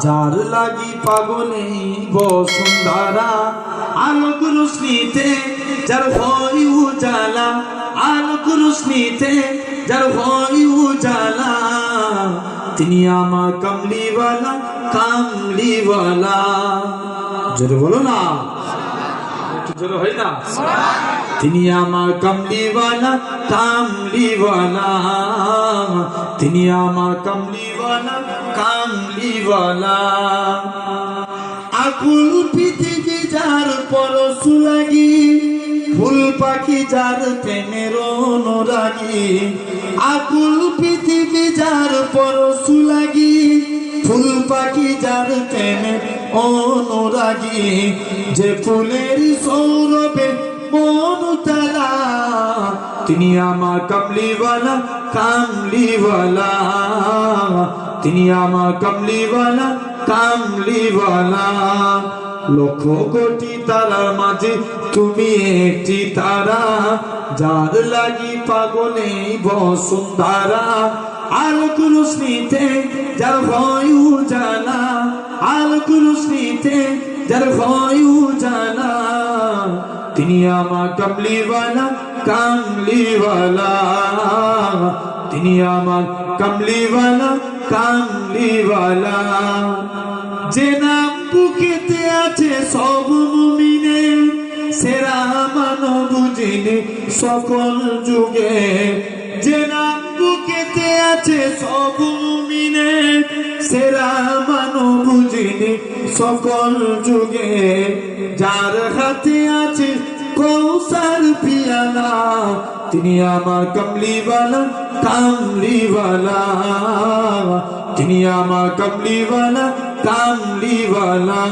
যার লাগি পাগলে বসুন্ধরা আলোক রোশনীতে যার হয় উজালা, আলোক রোশনীতে যার হয় উজালা, তিনি আমার কামলিওয়ালা কামলিওয়ালা। জোরে বলো না, একটু জোরে হয় না? তিনি আমার কামলিওয়ালা কামলিওয়ালা, তিনি আমার কামলিওয়ালা কামলিওয়ালা। আকুল পৃথিবী যার পরশু লাগি, ফুল পাখি যার প্রেমের অনুরাগী। আকুল পৃথিবী যার পরশু লাগি, ফুল পাখি যার প্রেমের অনুরাগী। যে ফুলের সৌরভে মন তালা, তিনি আমার কামলিওয়ালা কামলিওয়ালা, তিনি আমার কামলিওয়ালা কামলিওয়ালা। লক্ষ কোটি তারার মাঝে তুমি একটি তারা, যার লাগি পাগলে বসুন্ধরা। আলোক রোশনীতে যার হয় উজালা, আলোক রোশনীতে যার হয় উজালা, তিনি আমার কামলিওয়ালা কামলিওয়ালা, তিনি আমার কামলিওয়ালা কামলিওয়ালা। যে নাম বুকেতে আছে সব মুমিনের, সেরা মানব যিনি সকল যুগে। যে নাম বুকেতে আছে সব মুমিনের, সেরা মানব যিনি সকল যুগে। যার হাতে আছে কৌসার পিয়ালা, তিনি আমার কামলিওয়ালা কামলিওয়ালা, তিনি আমার কামলিওয়ালা কামলিওয়ালা।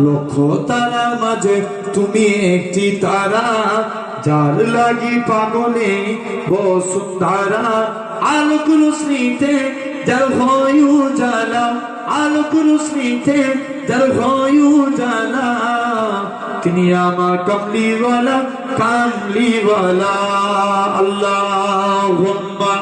লক্ষ তারার মাঝে তুমি একটি তারা, যার লাগি পাগলে বসুন্ধরা। আলোক রোশনীতে যার হয় উজালা, আলোক রোশনীতে যার হয় উজালা, তিনি আমার কামলিওয়ালা কামলিওয়ালা। আল্লাহুম্মা